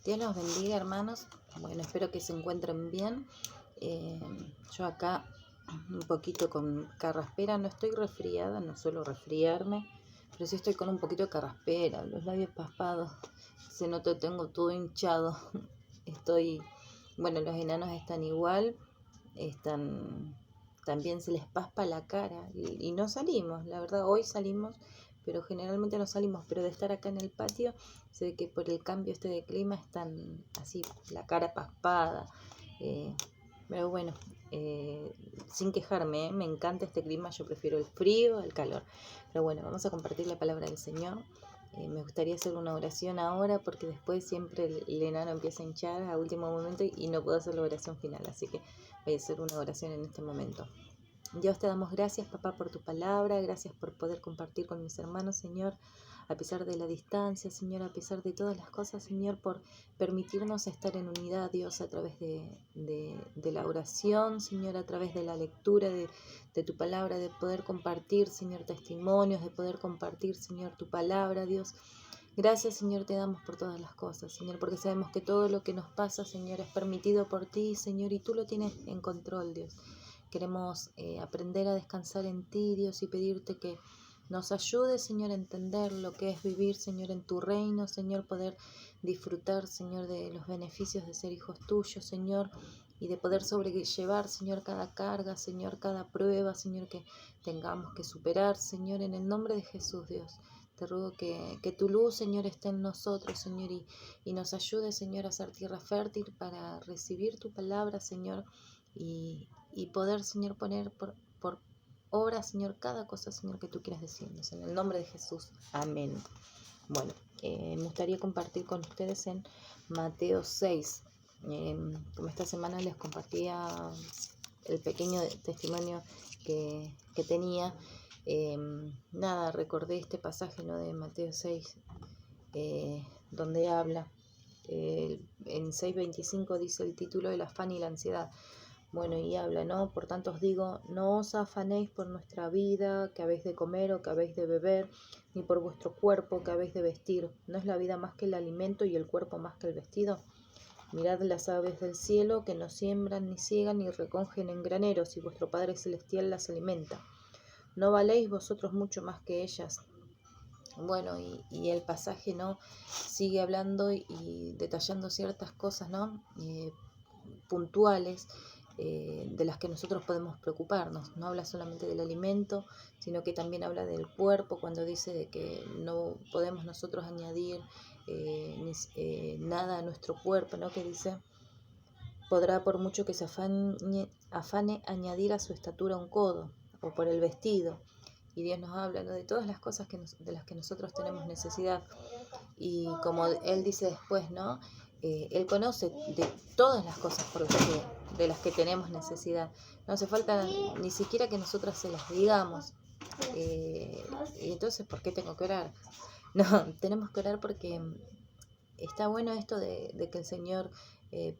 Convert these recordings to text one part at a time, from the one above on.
Dios los bendiga, hermanos. Bueno, espero que se encuentren bien. Yo acá un poquito con carraspera, no estoy resfriada, no suelo resfriarme, pero sí estoy con un poquito de carraspera, los labios paspados, se nota, tengo todo hinchado. Bueno, los enanos están igual, también se les paspa la cara y no salimos, la verdad, hoy salimos, pero generalmente no salimos, pero de estar acá en el patio, se ve que por el cambio de clima están así, la cara paspada, pero bueno, sin quejarme, me encanta este clima, yo prefiero el frío al calor. Pero bueno, vamos a compartir la palabra del Señor. Me gustaría hacer una oración ahora porque después siempre el enano empieza a hinchar a último momento y no puedo hacer la oración final, así que voy a hacer una oración en este momento. Dios, te damos gracias, papá, por tu palabra, gracias por poder compartir con mis hermanos, Señor, a pesar de la distancia, Señor, a pesar de todas las cosas, Señor, por permitirnos estar en unidad, Dios, a través de la oración, Señor, a través de la lectura de tu palabra, de poder compartir, Señor, testimonios, de poder compartir, Señor, tu palabra, Dios. Gracias, Señor, te damos por todas las cosas, Señor, porque sabemos que todo lo que nos pasa, Señor, es permitido por ti, Señor, y tú lo tienes en control, Dios. Queremos aprender a descansar en ti, Dios, y pedirte que nos ayudes, Señor, a entender lo que es vivir, Señor, en tu reino, Señor, poder disfrutar, Señor, de los beneficios de ser hijos tuyos, Señor, y de poder sobrellevar, Señor, cada carga, Señor, cada prueba, Señor, que tengamos que superar, Señor, en el nombre de Jesús, Dios. Te ruego que tu luz, Señor, esté en nosotros, Señor, y nos ayude, Señor, a ser tierra fértil para recibir tu palabra, Señor, y poder, Señor, poner por obra, Señor, cada cosa, Señor, que tú quieras decirnos. En el nombre de Jesús. Amén. Bueno, me gustaría compartir con ustedes en Mateo 6. Como esta semana les compartía el pequeño testimonio que tenía, nada, recordé este pasaje, ¿no?, de Mateo 6, donde habla, en 6:25 dice el título, el afán y la ansiedad. Bueno, y habla, ¿no? Por tanto os digo, no os afanéis por nuestra vida, que habéis de comer o que habéis de beber, ni por vuestro cuerpo, que habéis de vestir. ¿No es la vida más que el alimento y el cuerpo más que el vestido? Mirad las aves del cielo, que no siembran, ni ciegan, ni recogen en graneros, y vuestro Padre Celestial las alimenta. ¿No valéis vosotros mucho más que ellas? Bueno, y el pasaje, ¿no?, sigue hablando y detallando ciertas cosas, ¿no?, puntuales, de las que nosotros podemos preocuparnos. No habla solamente del alimento, sino que también habla del cuerpo, cuando dice de que no podemos nosotros añadir nada a nuestro cuerpo, ¿no?, que dice, podrá por mucho que se afane añadir a su estatura un codo, o por el vestido. Y Dios nos habla, ¿no?, de todas las cosas de las que nosotros tenemos necesidad. Y como Él dice después, ¿no?, Él conoce de todas las cosas de las que tenemos necesidad. No hace falta ni siquiera que nosotras se las digamos. Y entonces, ¿por qué tengo que orar? No, tenemos que orar porque está bueno esto de que el Señor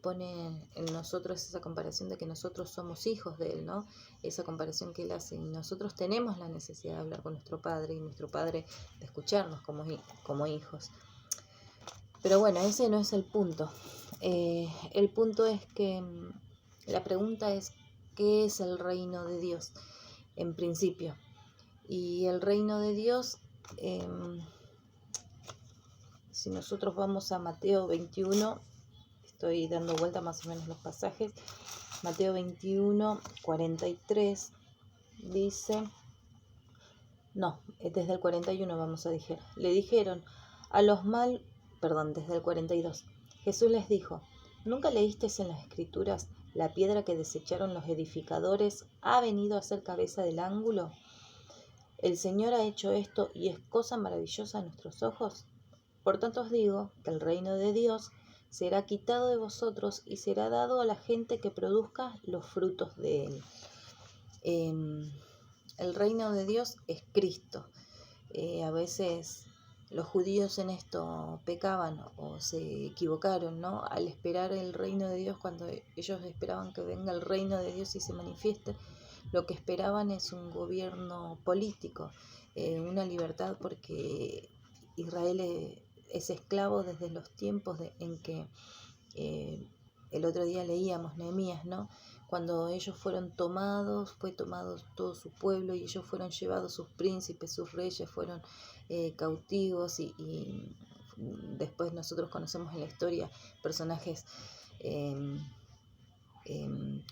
pone en nosotros esa comparación de que nosotros somos hijos de Él, ¿no? Esa comparación que Él hace. Y nosotros tenemos la necesidad de hablar con nuestro Padre y nuestro Padre de escucharnos como hijos. Pero bueno, ese no es el punto. El punto es que la pregunta es, ¿qué es el reino de Dios? En principio. Y el reino de Dios, si nosotros vamos a Mateo 21, estoy dando vuelta más o menos los pasajes, Mateo 21, 43, dice, no, desde el 41 vamos a decir, le dijeron a los desde el 42, Jesús les dijo, ¿nunca leísteis en las Escrituras, la piedra que desecharon los edificadores ha venido a ser cabeza del ángulo? El Señor ha hecho esto y es cosa maravillosa a nuestros ojos. Por tanto os digo que el reino de Dios será quitado de vosotros y será dado a la gente que produzca los frutos de él. El reino de Dios es Cristo. A veces los judíos en esto pecaban o se equivocaron, ¿no?, al esperar el reino de Dios. Cuando ellos esperaban que venga el reino de Dios y se manifieste, lo que esperaban es un gobierno político, una libertad, porque Israel es esclavo desde los tiempos en que el otro día leíamos Nehemías, ¿no? Cuando ellos fueron tomados, fue tomado todo su pueblo y ellos fueron llevados, sus príncipes, sus reyes fueron cautivos y después nosotros conocemos en la historia personajes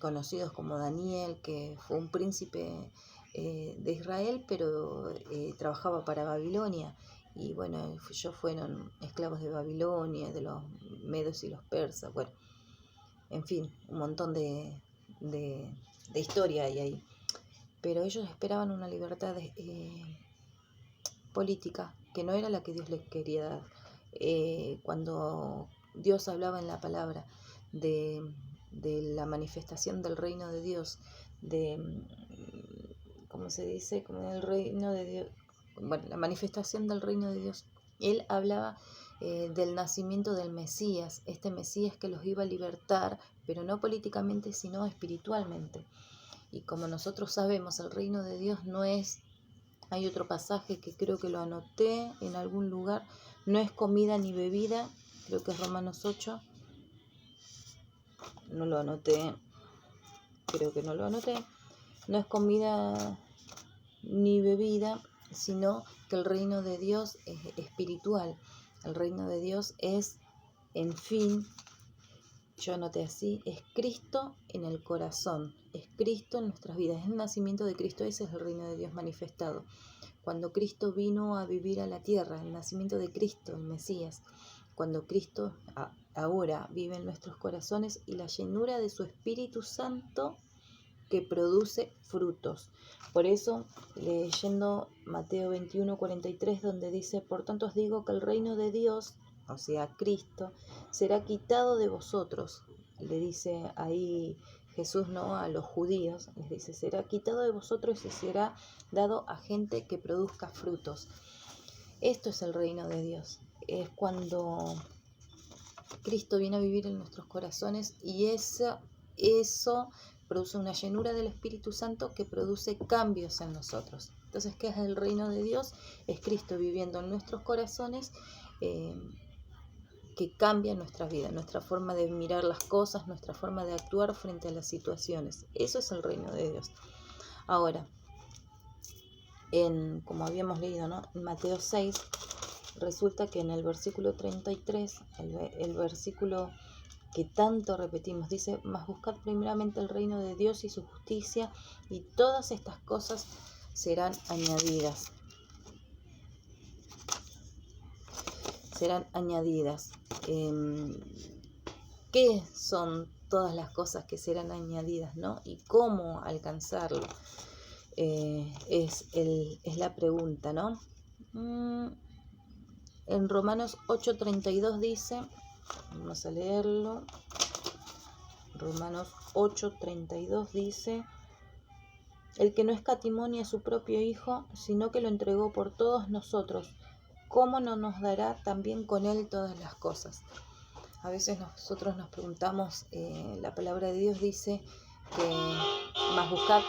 conocidos como Daniel, que fue un príncipe de Israel, pero trabajaba para Babilonia. Y bueno, ellos fueron esclavos de Babilonia, de los medos y los persas. Bueno, en fin, un montón de historia hay ahí. Pero ellos esperaban una libertad política que no era la que Dios les quería dar. Cuando Dios hablaba en la palabra de la manifestación del reino de Dios, ¿cómo se dice? Como el reino de Dios, bueno, la manifestación del reino de Dios, Él hablaba del nacimiento del Mesías, este Mesías que los iba a libertar, pero no políticamente, sino espiritualmente. Y como nosotros sabemos, el reino de Dios no es, hay otro pasaje que creo que lo anoté en algún lugar, no es comida ni bebida, creo que es Romanos 8, no lo anoté, creo que no lo anoté, no es comida ni bebida, sino que el reino de Dios es espiritual, el reino de Dios es, en fin, yo anoté así, es Cristo en el corazón, es Cristo en nuestras vidas, es el nacimiento de Cristo, ese es el reino de Dios manifestado. Cuando Cristo vino a vivir a la tierra, el nacimiento de Cristo, el Mesías, cuando Cristo ahora vive en nuestros corazones y la llenura de su Espíritu Santo que produce frutos. Por eso, leyendo Mateo 21:43, donde dice, por tanto os digo que el reino de Dios, o sea, Cristo, será quitado de vosotros. Le dice ahí Jesús, ¿no?, a los judíos, les dice, será quitado de vosotros y será dado a gente que produzca frutos. Esto es el reino de Dios. Es cuando Cristo viene a vivir en nuestros corazones y eso produce una llenura del Espíritu Santo que produce cambios en nosotros. Entonces, ¿qué es el reino de Dios? Es Cristo viviendo en nuestros corazones que cambia nuestra vida, nuestra forma de mirar las cosas, nuestra forma de actuar frente a las situaciones. Eso es el reino de Dios. Ahora, como habíamos leído, ¿no?, en Mateo 6, resulta que en el versículo 33, el versículo que tanto repetimos, dice, mas buscad primeramente el reino de Dios y su justicia, y todas estas cosas serán añadidas. Serán añadidas. ¿Qué son todas las cosas que serán añadidas, ¿no? Y cómo alcanzarlo. Es la pregunta, ¿no? En Romanos 8:32 dice, vamos a leerlo, Romanos 8:32 dice, el que no escatimó ni a su propio Hijo, sino que lo entregó por todos nosotros, ¿cómo no nos dará también con él todas las cosas? A veces nosotros nos preguntamos, la palabra de Dios dice que, más buscad,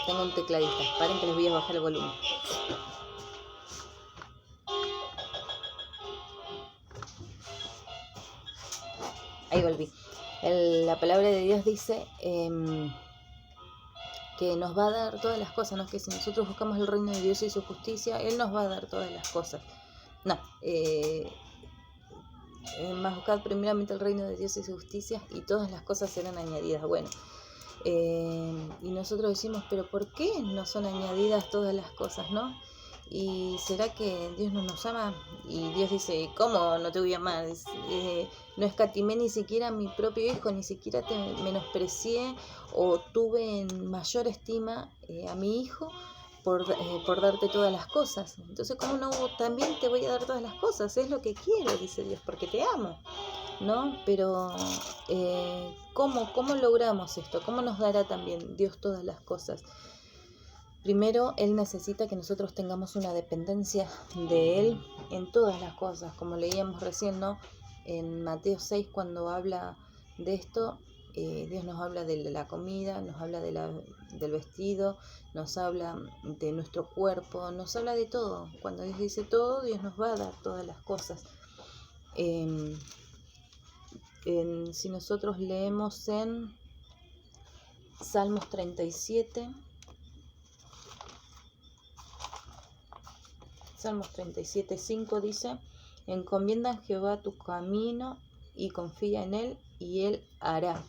tengo un tecladista, paren que les voy a bajar el volumen. Ahí volví. La palabra de Dios dice que nos va a dar todas las cosas, ¿no? Que si nosotros buscamos el reino de Dios y su justicia, Él nos va a dar todas las cosas. No, más buscar primeramente el reino de Dios y su justicia y todas las cosas serán añadidas. Bueno, y nosotros decimos, pero ¿por qué no son añadidas todas las cosas, no? ¿Y será que Dios no nos ama? Y Dios dice, ¿cómo no te voy a amar? No escatimé ni siquiera a mi propio hijo, ni siquiera te menosprecié o tuve en mayor estima a mi hijo por darte todas las cosas. Entonces, ¿cómo no también te voy a dar todas las cosas? Es lo que quiero, dice Dios, porque te amo, ¿no? Pero, ¿cómo logramos esto? ¿Cómo nos dará también Dios todas las cosas? Primero, Él necesita que nosotros tengamos una dependencia de Él en todas las cosas, como leíamos recién, ¿no? En Mateo 6, cuando habla de esto, Dios nos habla de la comida, nos habla del vestido, nos habla de nuestro cuerpo, nos habla de todo. Cuando Dios dice todo, Dios nos va a dar todas las cosas. Si nosotros leemos en Salmos 37, Salmos 37:5 dice: encomienda a Jehová tu camino y confía en Él, y Él hará.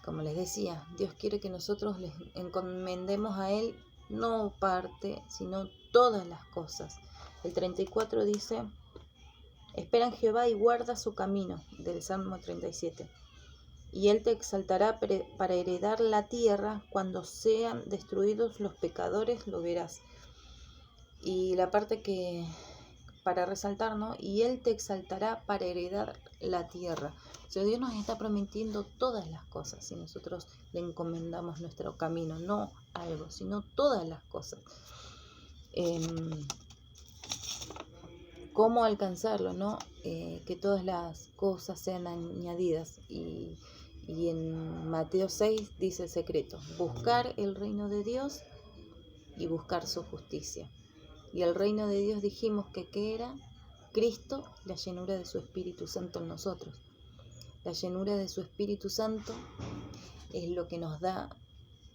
Como les decía, Dios quiere que nosotros les encomendemos a Él no parte, sino todas las cosas. El 34 dice: espera en Jehová y guarda su camino, del Salmo 37. Y Él te exaltará para heredar la tierra, cuando sean destruidos los pecadores, lo verás. Y la parte que, para resaltar, ¿no? Y Él te exaltará para heredar la tierra. O sea, Dios nos está prometiendo todas las cosas si nosotros le encomendamos nuestro camino, no algo, sino todas las cosas. ¿Cómo alcanzarlo, no? Que todas las cosas sean añadidas. Y en Mateo 6 dice el secreto: buscar el reino de Dios y buscar su justicia. Y el reino de Dios dijimos que ¿qué era? Cristo, la llenura de su Espíritu Santo en nosotros. La llenura de su Espíritu Santo es lo que nos da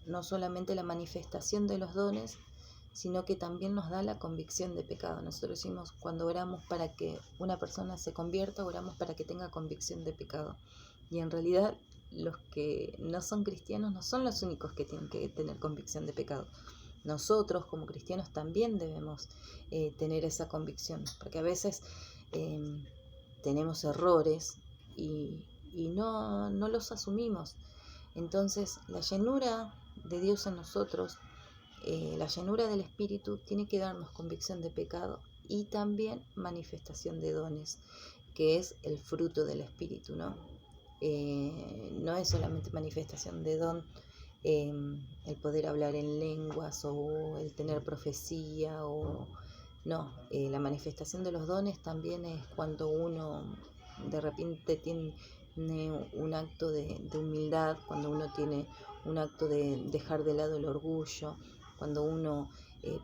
no solamente la manifestación de los dones, sino que también nos da la convicción de pecado. Nosotros decimos, cuando oramos para que una persona se convierta, oramos para que tenga convicción de pecado. Y en realidad los que no son cristianos no son los únicos que tienen que tener convicción de pecado. Nosotros como cristianos también debemos tener esa convicción, porque a veces tenemos errores y no los asumimos. Entonces la llenura de Dios en nosotros, la llenura del Espíritu, tiene que darnos convicción de pecado y también manifestación de dones, que es el fruto del Espíritu, ¿no? No es solamente manifestación de don, el poder hablar en lenguas o el tener profecía, o no, la manifestación de los dones también es cuando uno de repente tiene un acto de humildad, cuando uno tiene un acto de dejar de lado el orgullo, cuando uno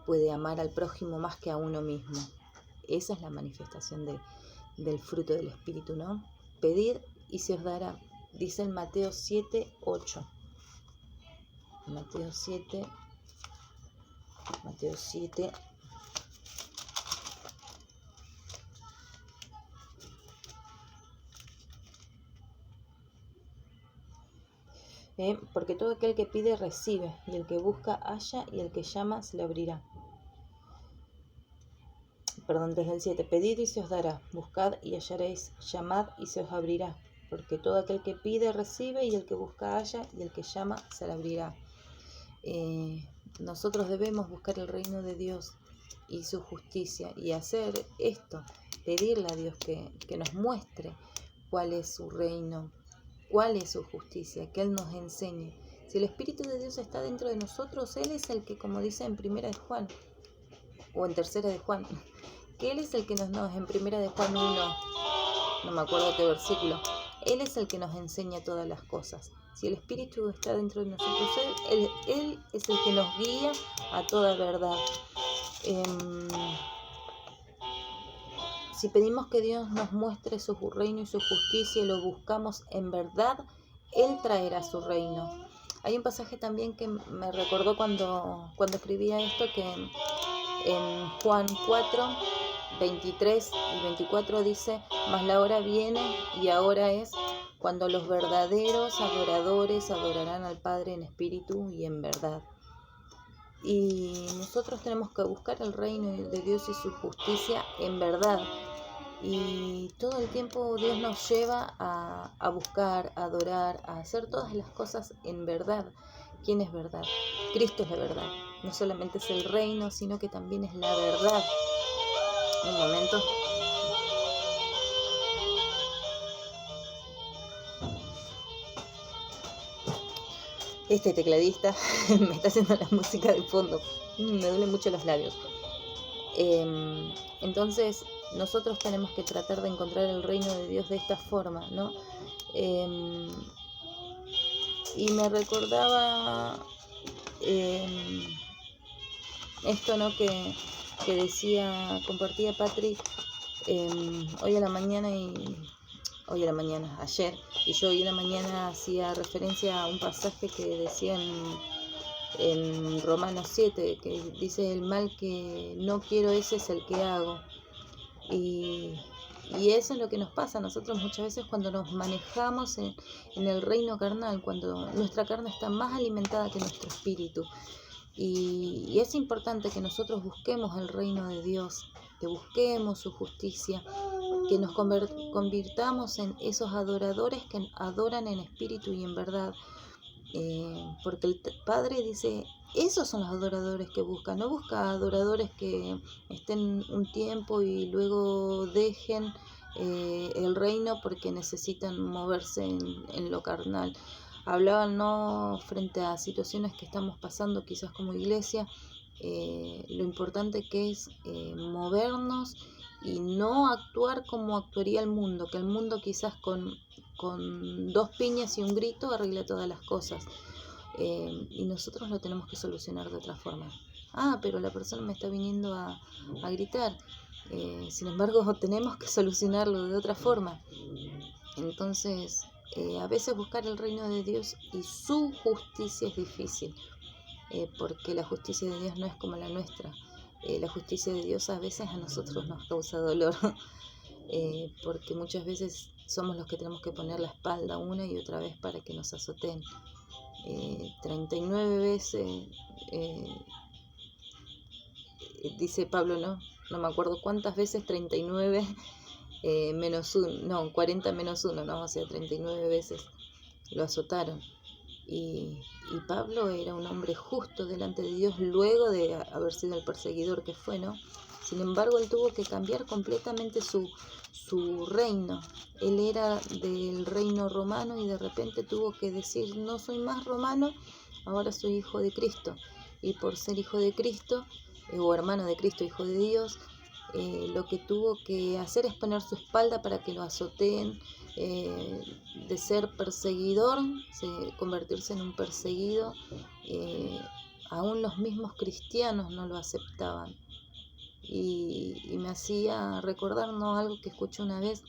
puede amar al prójimo más que a uno mismo. Esa es la manifestación del fruto del Espíritu, ¿no? Pedid y se os dará, dice en Mateo 7:8. Mateo 7. Porque todo aquel que pide recibe, y el que busca halla, y el que llama se le abrirá. Perdón, desde el 7. Pedid y se os dará, buscad y hallaréis, llamad y se os abrirá. Porque todo aquel que pide recibe, y el que busca halla, y el que llama se le abrirá. Nosotros debemos buscar el reino de Dios y su justicia, y hacer esto, pedirle a Dios que nos muestre cuál es su reino, cuál es su justicia, que Él nos enseñe. Si el Espíritu de Dios está dentro de nosotros, Él es el que, como dice en 1 de Juan, o en 3 de Juan, que Él es el que nos en 1 de Juan 1, no me acuerdo qué versículo, Él es el que nos enseña todas las cosas. Si el Espíritu está dentro de nosotros, Él es el que nos guía a toda verdad. Si pedimos que Dios nos muestre su reino y su justicia y lo buscamos en verdad, Él traerá su reino. Hay un pasaje también que me recordó cuando escribía esto, que en Juan 4, 23 y 24 dice: mas la hora viene y ahora es, cuando los verdaderos adoradores adorarán al Padre en espíritu y en verdad. Y nosotros tenemos que buscar el reino de Dios y su justicia en verdad. Y todo el tiempo Dios nos lleva a buscar, a adorar, a hacer todas las cosas en verdad. ¿Quién es verdad? Cristo es la verdad. No solamente es el reino, sino que también es la verdad. Un momento. Este tecladista me está haciendo la música de fondo. Me duelen mucho los labios. Entonces, nosotros tenemos que tratar de encontrar el reino de Dios de esta forma, ¿no? Y me recordaba esto, ¿no? Que decía, compartía Patrick, ayer, y yo hoy en la mañana hacía referencia a un pasaje que decía en Romanos 7, que dice: el mal que no quiero, ese es el que hago. Y eso es lo que nos pasa a nosotros muchas veces cuando nos manejamos en el reino carnal, cuando nuestra carne está más alimentada que nuestro espíritu. Y es importante que nosotros busquemos el reino de Dios, que busquemos su justicia, que nos convirtamos en esos adoradores que adoran en espíritu y en verdad. Porque el Padre dice, esos son los adoradores que busca, no busca adoradores que estén un tiempo y luego dejen el reino porque necesitan moverse en lo carnal. Hablaban, no frente a situaciones que estamos pasando quizás como iglesia, lo importante que es movernos y no actuar como actuaría el mundo, que el mundo quizás con 2 piñas y un grito arregla todas las cosas, y nosotros lo tenemos que solucionar de otra forma. Pero la persona me está viniendo a gritar, sin embargo tenemos que solucionarlo de otra forma. Entonces a veces buscar el reino de Dios y su justicia es difícil, porque la justicia de Dios no es como la nuestra. La justicia de Dios a veces a nosotros nos causa dolor, porque muchas veces somos los que tenemos que poner la espalda una y otra vez para que nos azoten. 39 veces, dice Pablo, no me acuerdo cuántas veces, 39 menos 1, 40 menos 1, o sea, 39 veces lo azotaron. Y Pablo era un hombre justo delante de Dios luego de haber sido el perseguidor que fue, ¿no? Sin embargo, él tuvo que cambiar completamente su reino. Él era del reino romano y de repente tuvo que decir, no soy más romano, ahora soy hijo de Cristo. Y por ser hijo de Cristo, o hermano de Cristo, hijo de Dios, lo que tuvo que hacer es poner su espalda para que lo azoteen, de ser perseguidor, convertirse en un perseguido. Aún los mismos cristianos no lo aceptaban. Y me hacía recordar algo que escuché una vez,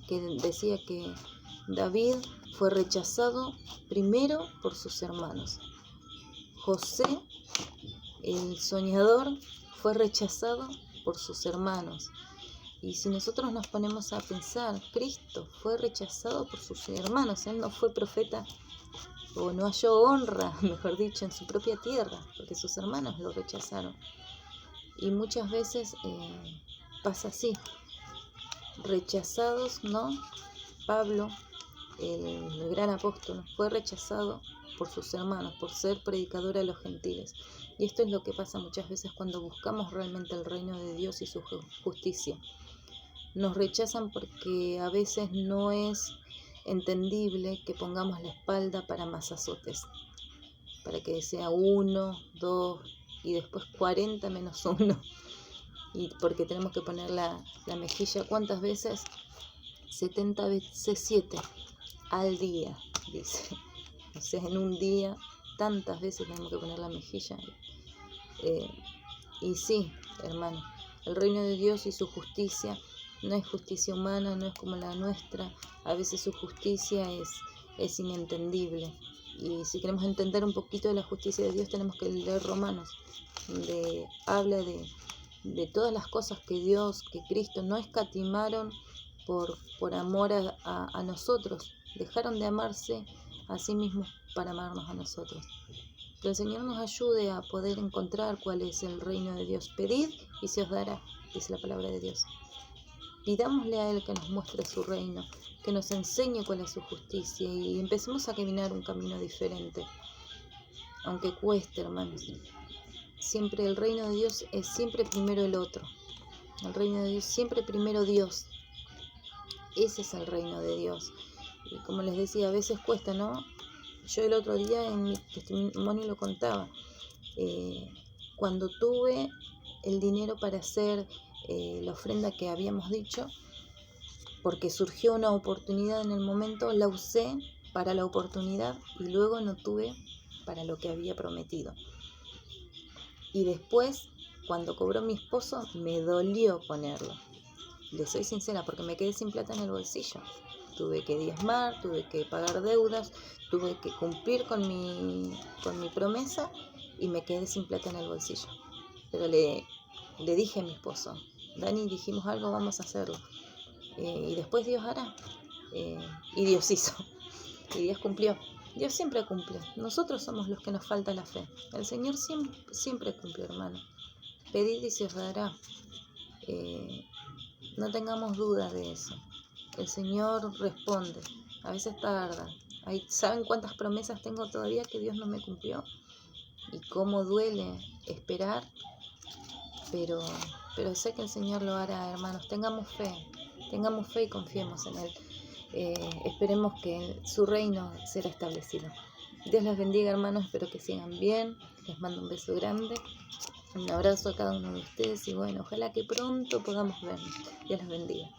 que decía que David fue rechazado primero por sus hermanos. José, el soñador, fue rechazado por sus hermanos. Y si nosotros nos ponemos a pensar, Cristo fue rechazado por sus hermanos. Él no fue profeta, o no halló honra, mejor dicho, en su propia tierra, porque sus hermanos lo rechazaron. Y muchas veces pasa así, rechazados, ¿no? Pablo, el gran apóstol, fue rechazado por sus hermanos, por ser predicador a los gentiles. Y esto es lo que pasa muchas veces cuando buscamos realmente el reino de Dios y su justicia. Nos rechazan porque a veces no es entendible que pongamos la espalda para más azotes, para que sea 1, 2 y después 40 menos 1. Y porque tenemos que poner la mejilla, ¿cuántas veces? 70 veces 7 al día, dice. O sea, en un día, tantas veces tenemos que poner la mejilla. Y sí, hermano, el reino de Dios y su justicia no es justicia humana, no es como la nuestra. A veces su justicia es inentendible. Y si queremos entender un poquito de la justicia de Dios, tenemos que leer Romanos, donde habla de todas las cosas que Dios, que Cristo no escatimaron por amor a nosotros. Dejaron de amarse a sí mismos para amarnos a nosotros. Que el Señor nos ayude a poder encontrar cuál es el reino de Dios. Pedid y se os dará, dice la palabra de Dios. Pidámosle a Él que nos muestre su reino, que nos enseñe cuál es su justicia y empecemos a caminar un camino diferente. Aunque cueste, hermanos. Siempre el reino de Dios es siempre primero el otro. El reino de Dios siempre primero Dios. Ese es el reino de Dios. Y como les decía, a veces cuesta, ¿no? Yo el otro día en mi testimonio lo contaba. Cuando tuve el dinero para hacer la ofrenda que habíamos dicho, porque surgió una oportunidad en el momento, la usé para la oportunidad y luego no tuve para lo que había prometido. Y después, cuando cobró mi esposo, me dolió ponerlo. les soy sincera, porque me quedé sin plata en el bolsillo. Tuve que diezmar, tuve que pagar deudas, tuve que cumplir con mi promesa y me quedé sin plata en el bolsillo. Pero le dije a mi esposo, Dani, dijimos algo, vamos a hacerlo. Y después Dios hará. Y Dios hizo. Y Dios cumplió. Dios siempre cumple. Nosotros somos los que nos falta la fe. El Señor siempre cumplió, hermano. Pedid y se os dará. No tengamos dudas de eso. El Señor responde. A veces tarda. ¿Saben cuántas promesas tengo todavía que Dios no me cumplió? Y cómo duele esperar. Pero sé que el Señor lo hará, hermanos. Tengamos fe y confiemos en Él. Esperemos que su reino será establecido. Dios les bendiga, hermanos. Espero que sigan bien. Les mando un beso grande. Un abrazo a cada uno de ustedes y bueno, ojalá que pronto podamos vernos. Dios les bendiga.